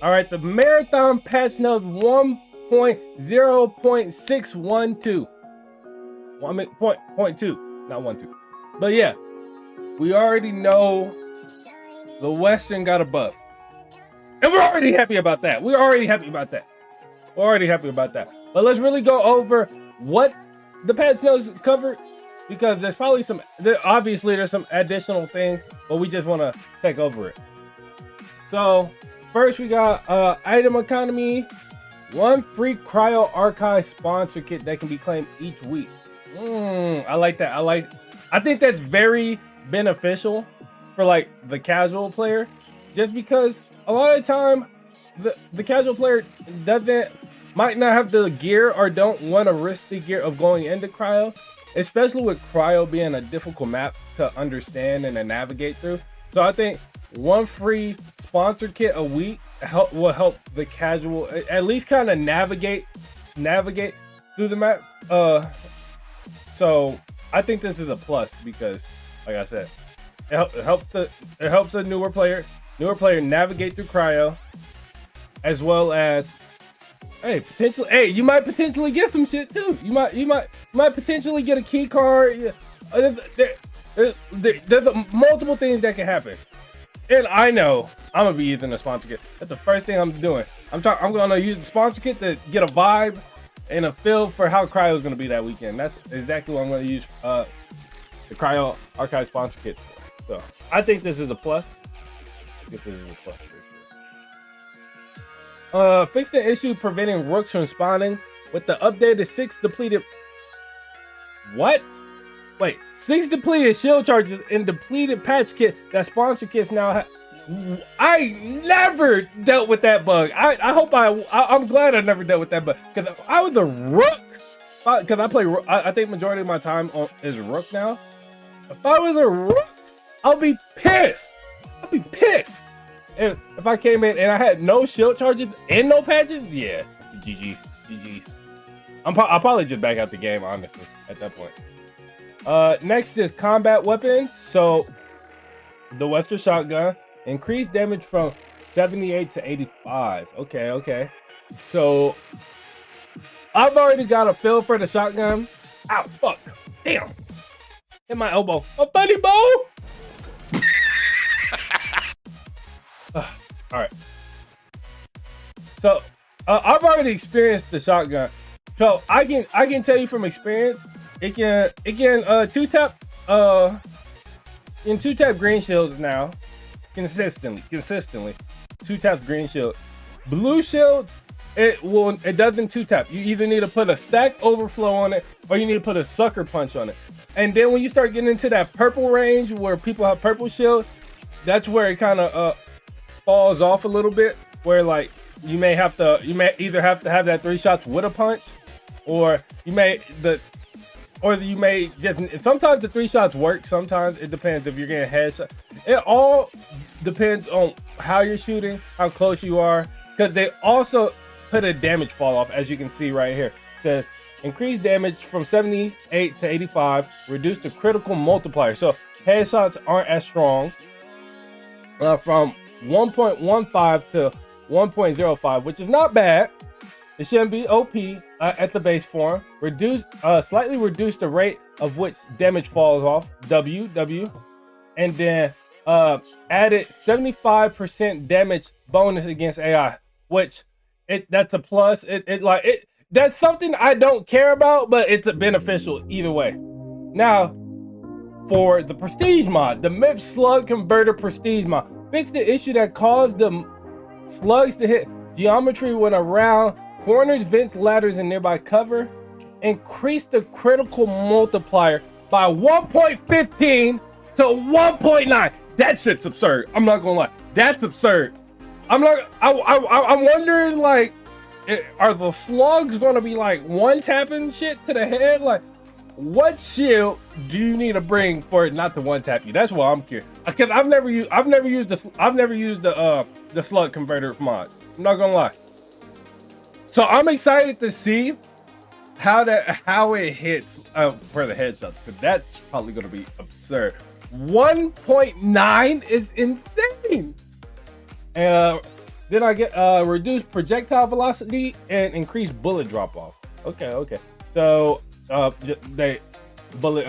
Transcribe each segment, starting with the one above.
All right, the marathon patch notes 1.0.612. Well, I mean, point 2, not 1 2. But yeah, we already know the Western got a buff. And we're already happy about that. But let's really go over what the patch notes covered, because there's probably obviously there's some additional things, but we just want to take over it. So first we got item economy, 1 free CRYO archive sponsor kit that can be claimed each week. I like that. I think that's very beneficial for like the casual player, just because a lot of the time the casual player might not have the gear or don't want to risk the gear of going into CRYO, especially with CRYO being a difficult map to understand and to navigate through. So I think 1 free sponsor kit a week will help the casual at least kind of navigate through the map. So I think this is a plus because, like I said, it helps a newer player navigate through CRYO, as well as you might potentially get some shit too. You might potentially get a key card. There's multiple things that can happen. And I know I'm gonna be using the sponsor kit. That's the first thing I'm doing. I'm gonna use the sponsor kit to get a vibe and a feel for how CRYO is gonna be that weekend. That's exactly what I'm gonna use the CRYO archive sponsor kit for. So I think this is a plus. Fix the issue preventing rooks from spawning with the updated 6 depleted. What? Wait, 6 depleted shield charges in depleted patch kit that sponsor kits now have. I never dealt with that bug. I'm glad I never dealt with that bug, because I was a rook. Because I play, I think majority of my time is rook now. If I was a rook, I'll be pissed. If I came in and I had no shield charges and no patches, yeah, GG's. I'll probably just back out the game, honestly, at that point. Next is combat weapons. So the Western shotgun, increased damage from 78 to 85. Okay. So I've already got a feel for the shotgun. Ow, fuck. Damn. Hit my elbow. A funny bow. All right. So I've already experienced the shotgun. So I can tell you from experience, it can two tap green shields now consistently. 2 taps green shield. Blue shield, it doesn't 2 tap. You either need to put a stack overflow on it or you need to put a sucker punch on it. And then when you start getting into that purple range where people have purple shield, that's where it kind of falls off a little bit, where like you may either have to have that 3 shots with a punch, or you may just, sometimes the 3 shots work, sometimes it depends if you're getting headshot. It all depends on how you're shooting, how close you are, because they also put a damage fall off, as you can see right here. It says increased damage from 78 to 85, reduce the critical multiplier. So headshots aren't as strong, from 1.15 to 1.05, which is not bad. It shouldn't be OP at the base form. Slightly reduce the rate of which damage falls off. W. And then added 75% damage bonus against AI, which that's a plus. That's something I don't care about, but it's a beneficial either way. Now, for the prestige mod, the MIP slug converter prestige mod, fix the issue that caused the slugs to hit geometry when around corners, vents, ladders, and nearby cover. Increase the critical multiplier by 1.15 to 1.9. That shit's absurd. I'm not gonna lie. That's absurd. I'm wondering, like, are the slugs gonna be like one tapping shit to the head? Like, what shield do you need to bring for it not to one tap you? That's why I'm curious. Because I've never used the slug converter mod. I'm not gonna lie. So I'm excited to see how it hits for the headshots, because that's probably gonna be absurd. 1.9 is insane. And Then I get reduced projectile velocity and increased bullet drop off. Okay. So they bullet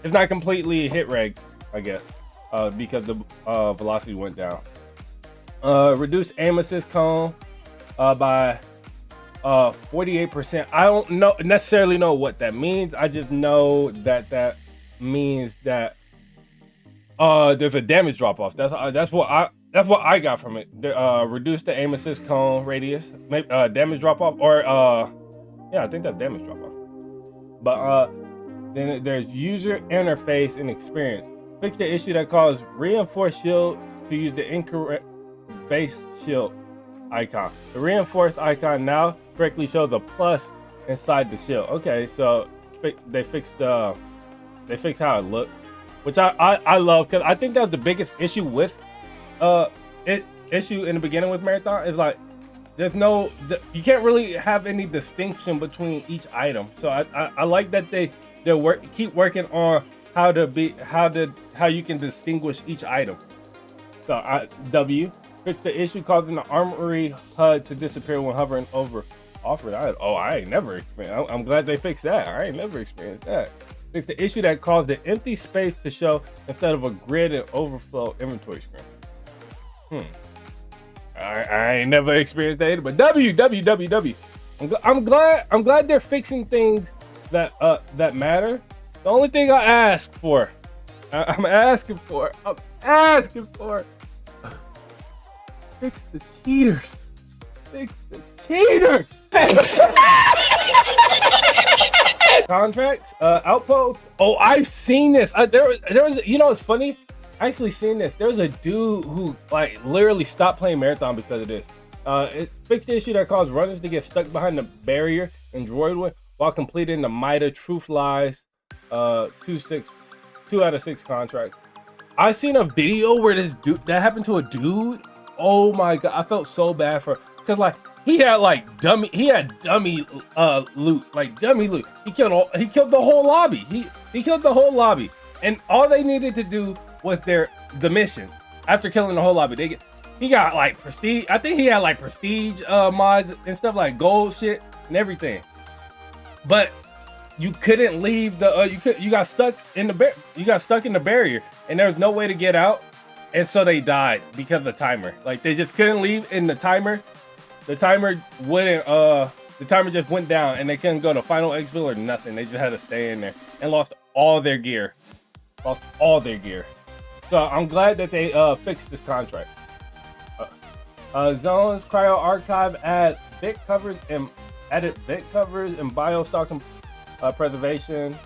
it's not completely hit reg, I guess, because the velocity went down. Reduce aim assist cone by 48%. I don't necessarily know what that means. I just know that means that there's a damage drop off. That's what I got from it. Reduce the aim assist cone radius, damage drop off, or yeah, I think that's damage drop off. But then there's user interface and experience. Fix the issue that caused reinforced shields to use the incorrect base shield icon. The reinforced icon now correctly shows a plus inside the shield. Okay, so they fixed how it looks, which I love, because I think that was the biggest issue with issue in the beginning with Marathon, is like you can't really have any distinction between each item. So I like that they keep working on how you can distinguish each item. So W, fix the issue causing the armory HUD to disappear when hovering over offered. I ain't never experienced. I'm glad they fixed that. I ain't never experienced that. Fix the issue that caused the empty space to show instead of a grid and overflow inventory screen. I ain't never experienced that either, but W. I'm glad they're fixing things that matter. The only thing I ask for, I'm asking for, fix the cheaters. Fix the cheaters. Contracts, outposts. Oh, I've seen this. There was, it's funny. I actually seen this. There was a dude who like literally stopped playing Marathon because of this. It fixed the issue that caused runners to get stuck behind the barrier in Droidwood while completing the Mida Truth Lies 2 out of 6 contracts. I seen a video where this dude, that happened to a dude. Oh my god, I felt so bad for, because like he had dummy loot. He killed the whole lobby. He killed the whole lobby, and all they needed to do was the mission. After killing the whole lobby, he got like prestige. I think he had like prestige mods and stuff, like gold shit and everything. But you couldn't leave you got stuck in the barrier, and there was no way to get out, and so they died because of the timer. Like they just couldn't leave, and the timer wouldn't the timer just went down, and they couldn't go to final exfil or nothing. They just had to stay in there and lost all their gear. So I'm glad that they fixed this contract. Zones CRYO archive added bit covers and biostock preservation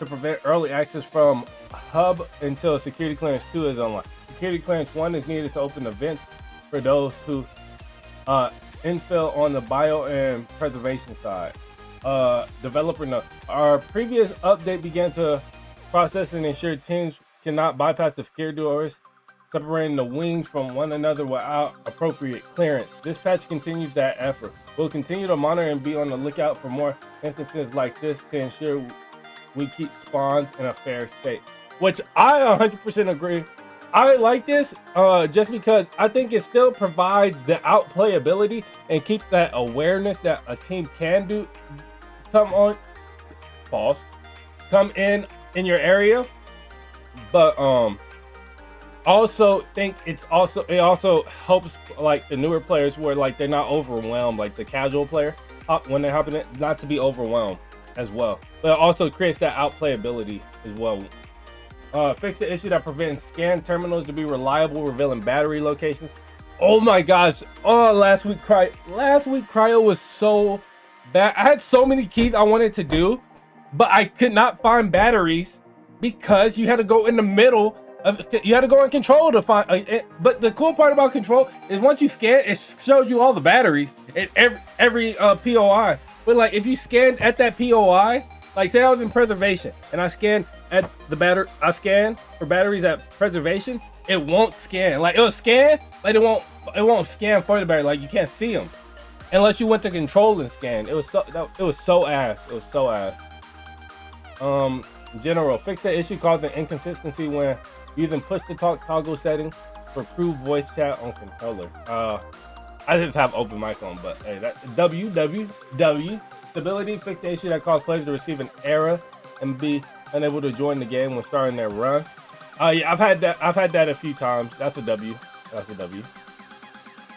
to prevent early access from hub until security clearance 2 is unlocked. Security clearance 1 is needed to open events for those who infill on the bio and preservation side. Developer note: our previous update began to process and ensure teams cannot bypass the security doors, separating the wings from one another without appropriate clearance. This patch continues that effort. We'll continue to monitor and be on the lookout for more instances like this to ensure we keep spawns in a fair state. Which I 100% agree. I like this just because I think it still provides the outplayability and keep that awareness that a team can do. Come in your area, but also think it also helps like the newer players where like they're not overwhelmed, like the casual player when they're hopping in, not to be overwhelmed as well. But it also creates that outplayability as well. Fix the issue that prevents scan terminals to be reliable, revealing battery locations. Oh my gosh! Last week CRYO was so bad. I had so many keys I wanted to do, but I could not find batteries because you had to go in the middle. You had to go in control to find. But the cool part about control is once you scan, it shows you all the batteries in every POI. But like if you scanned at that POI, like say I was in preservation and I scanned at the I scanned for batteries at preservation, it won't scan. Like it'll scan, but it won't scan for the battery. Like you can't see them unless you went to control and scan. It was so ass. General, fix that issue causing inconsistency when using push to talk toggle setting. for crew voice chat on controller. I just have open mic on, but hey, that WWW stability fixation that causes players to receive an error and be unable to join the game when starting their run. Yeah, I've had that a few times. That's a W. That's a W.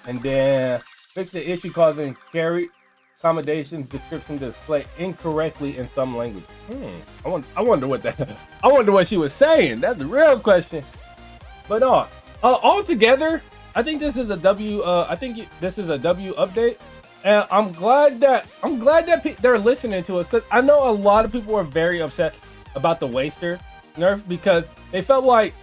And then fix the issue causing carry accommodations description to display incorrectly in some language. I wonder what that. I wonder what she was saying. That's the real question. But altogether, I think this is a W. I think this is a W update, and I'm glad that they're listening to us, because I know a lot of people were very upset about the waster nerf because they felt like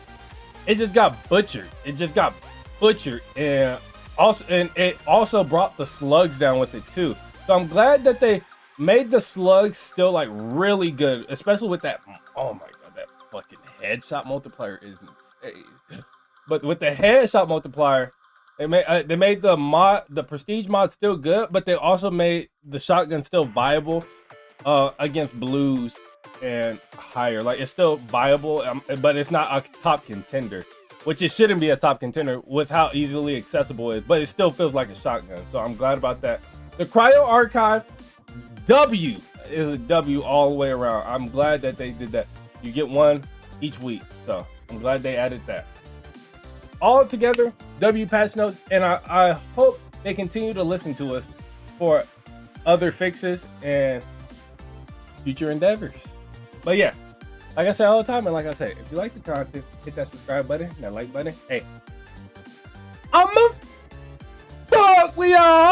it just got butchered. It just got butchered, and it also brought the slugs down with it too. So I'm glad that they made the slugs still like really good, especially with that. Oh my god, that fucking headshot multiplier is insane. But with the headshot multiplier, they made the prestige mod still good, but they also made the shotgun still viable against blues and higher. Like, it's still viable, but it's not a top contender, which it shouldn't be a top contender with how easily accessible it is, but it still feels like a shotgun. So I'm glad about that. The Cryo Archive W is a W all the way around. I'm glad that they did that. You get one each week, so I'm glad they added that. All together, W patch notes, and I hope they continue to listen to us for other fixes and future endeavors. But yeah, like I say all the time, and like I say, if you like the content, hit that subscribe button, that like button. Hey, I'm a fuck we all.